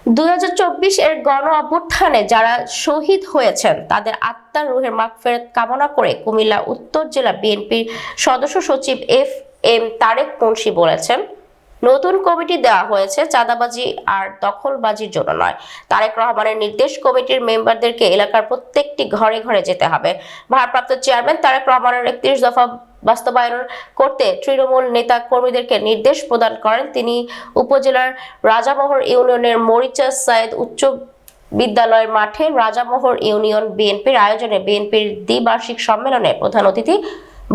2024 এর গণ অভ্যুত্থানে যারা শহীদ হয়েছেন তাদের আত্মার রুহের মাগফিরাত কামনা করে কুমিল্লা উত্তর জেলা বিএনপির সদস্য সচিব এম তারেক মুন্সি বলেছেন, নতুন কমিটি দেওয়া হয়েছে চাঁদাবাজি আর দখলবাজির জন্য নয়। তারেক রহমানের নির্দেশ, কমিটির মেম্বারদেরকে এলাকার প্রত্যেকটি ঘরে ঘরে যেতে হবে। ভারপ্রাপ্ত চেয়ারম্যান তারেক রহমানের 31 দফা বাস্তবায়ন করতে তৃণমূল নেতা কর্মীদেরকে নির্দেশ প্রদান করেন। তিনি উপজেলার রাজামোহর ইউনিয়নের মরিচা সাইদ উচ্চ বিদ্যালয়ের মাঠে রাজামোহর ইউনিয়ন বিএনপির আয়োজনে বিএনপির দ্বিবার্ষিক সম্মেলনে প্রধান অতিথি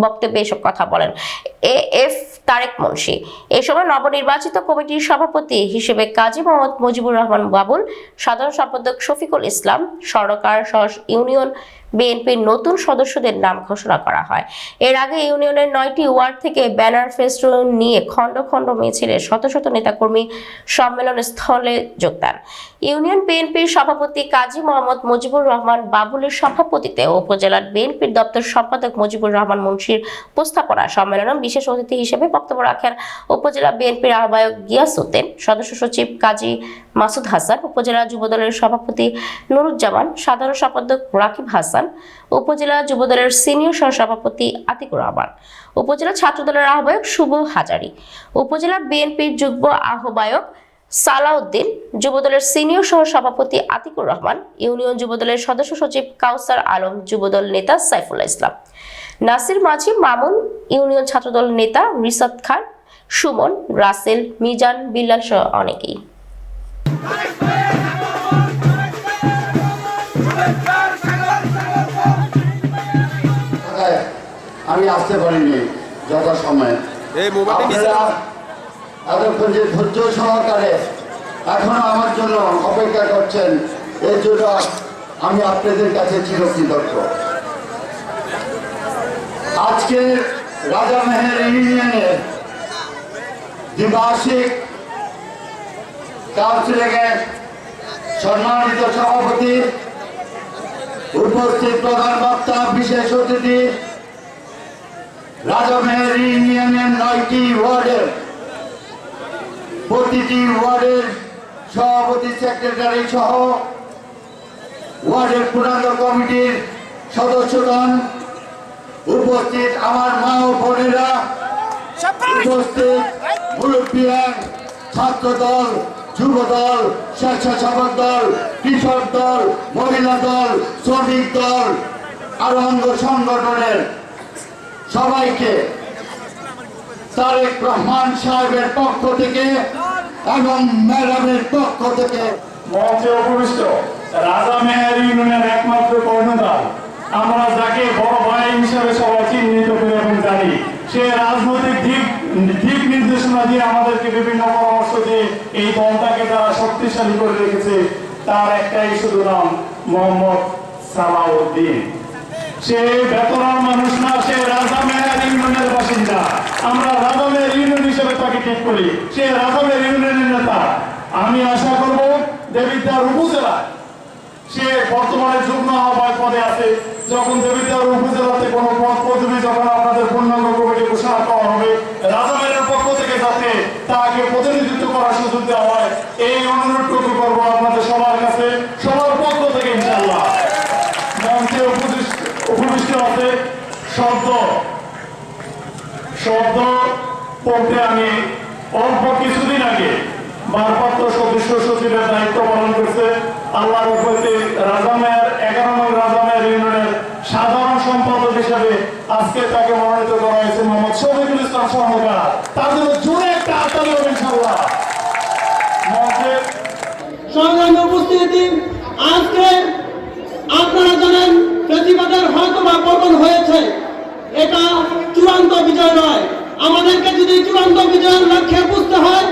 বক্তব্যে এসব কথা বলেন এফ তারেক মুন্সি। এ সময় নবনির্বাচিত কমিটির সভাপতি হিসেবে কাজী মোহাম্মদ মুজিবুর রহমান বাবুল, সাধারণ সম্পাদক শফিকুল ইসলাম স্বর্ণকার সহ ইউনিয়ন বিএনপির নতুন সদস্যদের নাম ঘোষণা করা হয়। এর আগে ইউনিয়নের 9টি ওয়ার্ড থেকে ব্যানার ফেস্টুন নিয়ে খণ্ড খণ্ড মিছিলে শত শত নেতাকর্মী সম্মেলন স্থলে যোগ দেন। ইউনিয়ন বিএনপির সভাপতি কাজী মোহাম্মদ মুজিবুর রহমান বাবুলের সভাপতিত্বে উপজেলার বিএনপির দপ্তর সম্পাদক মুজিবুর রহমান মুন্সির উপস্থাপনা সম্মেলনে বিশেষ অতিথি হিসেবে বক্তব্য রাখেন উপজেলা বিএনপির আহ্বায়ক গিয়াসউদ্দিন, সদস্য সচিব কাজী মাসুদ হাসান, উপজেলা যুবদলের সভাপতি নুরুজ্জামান, সাধারণ সম্পাদক রাকিব হাসান, উপজেলা যুবদলের সিনিয়র সহসভাপতি আতিকুর রহমান, উপজেলা ছাত্রদলের আহ্বায়ক শুভ হাজারী, উপজেলা বিএনপির যুগ্ম আহ্বায়ক সালাউদ্দিন, যুবদলের সিনিয়র সহ সভাপতি আতিকুর রহমান, ইউনিয়ন যুবদলের সদস্য সচিব কাউসার আলম, যুবদল নেতা সাইফুল্লাহ ইসলাম, নাসির মাঝি মামুন, ইউনিয়ন ছাত্রদল নেতা রিসাত খান, সুমন, রাসেল, মিজান, বিল্লাল সহ অনেকেই। আমি আসতে পারিনি যথাসময়ে। এতক্ষণ যে ধৈর্য সহকারে এখনো আমার জন্য অপেক্ষা করছেন, এই জন্য আমি আপনাদের কাছে চিরকৃতজ্ঞ। আজকে রাজামেহের ইউনিয়নের দ্বিবার্ষিক কাউন্সিলিংয়ের সম্মানিত সভাপতি, উপস্থিত প্রধান বক্তা, বিশেষ অতিথি, রাজামেহের ইউনিয়নের 9টি ওয়ার্ডের প্রতিটি ওয়ার্ডের সভাপতি, সেক্রেটারি সহ ওয়ার্ডের পূর্ণাঙ্গ কমিটির সদস্যগণ, উপস্থিত আমার মা ও বোনেরা, উপস্থিত মুরব্বিয়ান, ছাত্র দল, যুব দল, স্বেচ্ছাসেবক দল, কৃষক দল, মহিলা দল, শ্রমিক দল আর অঙ্গ সংগঠনের সবাইকে তারেক রহমান সাহেবের পক্ষ থেকে এবং ম্যাডামের পক্ষ থেকে মঞ্চে উপবিষ্ট রাজামেহের ইউনিয়নের একমাত্র কর্ণধার, আমরা যাকে বড় ভাই হিসাবে সবাই চিহ্নিত করে এবং জানি, সে রাজনৈতিক দিক নির্দেশনা দিয়ে আমাদেরকে বিভিন্ন পরামর্শ দিয়ে এই দলটাকে তারা শক্তিশালী করে রেখেছে। তার একটাই শুধু নাম, মোহাম্মদ সালাউদ্দিন। সে বেতনার মানুষ না, সে রাজামেহের ইউনিয়নের বাসিন্দা। আমরা রাজামেহের ইউনিয়ন হিসেবে তাকে ঠিক করি, সে রাজামেহের ইউনিয়নের নেতা। আমি আশা করব দেবিদ্বার উপজেলা, সে বর্তমানে যুগ্ম আহ্বায়ক পদে আছে, যখন দেবিদ্বার উপজেলাতে কোনো পদ পদবি যখন আপনাদের পূর্ণাঙ্গ কমিটি ঘোষণা করা হবে, রাজামেহের পক্ষ থেকে যাতে তাকে প্রতিনিধিত্ব করার সুযোগ দেওয়া হয়, এই অনুরোধটুকু করবো আপনাদের সবার কাছে, সবার পক্ষ থেকে ইনশাআল্লাহ। মঞ্চে উপবিষ্ট আছে শব্দ পড়তে আমি অল্প কিছুদিন আগে ভারপ্রাপ্ত সদস্য সচিবের দায়িত্ব পালন করছে। আল্লাহর উপরে রাজামেহের 11 নং রাজামেহের ইউনিয়নের সাধারণ সম্পাদক হিসেবে আজকে তাকে মনোনীত করা হয়েছে মোহাম্মদ শফিকুল ইসলাম স্বর্ণকার। তার জন্য জোরে একটা হাততালি হবে ইনশাআল্লাহ। মঞ্চের সংগ্রামী উপস্থিতি, আজকে আপনারা জানেন ফ্যাসিবাদের হয়তো বা পতন হয়েছে, এটা চূড়ান্ত বিজয় নয়। আমাদেরকে যদি চূড়ান্ত বিজয়ের লক্ষ্যে বুঝতে হয়,